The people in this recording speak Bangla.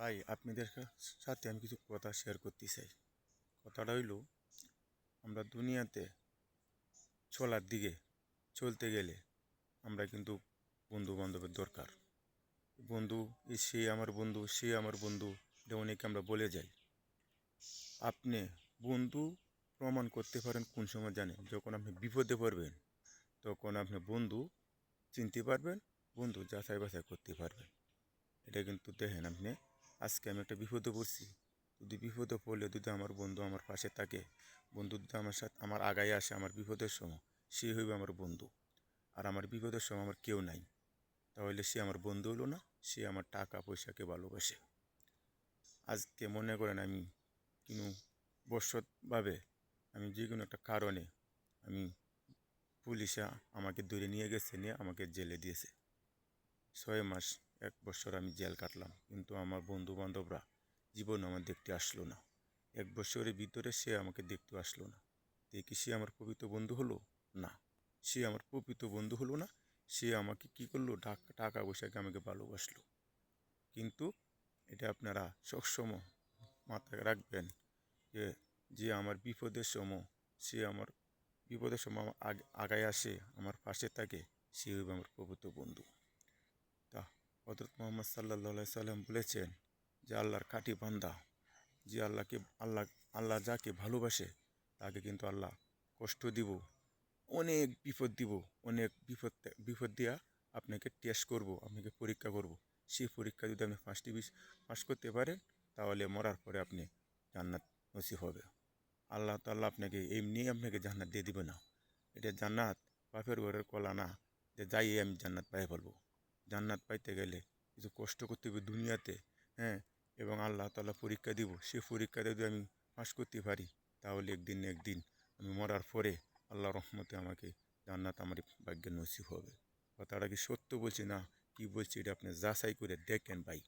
ভাই আপনাদের সাথে আমি কিছু কথা শেয়ার করতে চাই। কথাটা হইল, আমরা দুনিয়াতে চলার দিকে চলতে গেলে আমরা কিন্তু বন্ধু বান্ধবের দরকার। বন্ধু সে আমার বন্ধু, সে আমার বন্ধু, এটা অনেকে আমরা বলে যাই। আপনি বন্ধু প্রমাণ করতে পারেন কোন সময় জানেন? যখন আপনি বিপদে পড়বেন তখন আপনি বন্ধু চিনতে পারবেন, বন্ধু যাচাই বাছাই করতে পারবেন। এটা কিন্তু দেখেন আপনি, আজকে আমি একটা বিপদে পড়ছি, যদি বিপদে পড়লে যদি আমার বন্ধু আমার পাশে থাকে, বন্ধু যদি আমার সাথে আমার আগায় আসে আমার বিপদের সময়, সে হইবে আমার বন্ধু। আর আমার বিপদের সময় আমার কেউ নাই, তাহলে সে আমার বন্ধু হলো না, সে আমার টাকা পয়সাকে ভালোবাসে। আজকে মনে করেন আমি কোনো বশতভাবে আমি যে কোনো একটা কারণে আমি পুলিশে আমাকে ধরে নিয়ে গেছে, নিয়ে আমাকে জেলে দিয়েছে 6 মাস, 1 বছর আমি জেল কাটলাম, কিন্তু আমার বন্ধু বান্ধবরা জীবন আমার দেখতে আসলো না। 1 বছরের ভিতরে সে আমাকে দেখতে আসলো না। দেখি সে আমার পবিত্র বন্ধু হলো না, সে আমার পবিত্র বন্ধু হলো না। সে আমাকে কি করলো, টাকা পয়সাকে আমাকে ভালোবাসলো। কিন্তু এটা আপনারা সবসময় মাথায় রাখবেন যে যে আমার বিপদের সময়, সে আমার বিপদের সময় আমার আগায় আসে, আমার পাশে থাকে, সে হইবে আমার পবিত্র বন্ধু। তা হযরত মুহাম্মদ সাল্লাল্লাহু সাল্লাম বলেছেন যে আল্লাহর খাঁটি বান্দা, যে আল্লাহ যাকে ভালোবাসে তাকে কিন্তু আল্লাহ কষ্ট দিব, অনেক বিপদ দিব, অনেক বিপদ দিয়া আপনাকে টেস্ট করব, আপনাকে পরীক্ষা করব। সেই পরীক্ষা যদি আপনি পাস করতে পারেন, তাহলে মরার পরে আপনি জান্নাত নসিব হবে। আল্লাহ তাআলা আপনাকে এমনি আপনাকে জান্নাত দিয়ে দিবে না। এটা জান্নাত বাপের ঘরের কলা না যে যাই আমি জান্নাত পাই ফেলবো। জান্নাত পাইতে গেলে কিছু কষ্ট করতে হবে দুনিয়াতে, হ্যাঁ, এবং আল্লাহ তাআলা পরীক্ষা দিব। সেই পরীক্ষাতে যদি আমি পাস করতে পারি, তাহলে একদিন না একদিন আমি মরার পরে আল্লাহর রহমতে আমাকে জান্নাত আমার ভাগ্যে নসিব হবে। কথাটা কি সত্য বলছি না কি বলছি, এটা আপনি যাচাই করে দেখেন ভাই।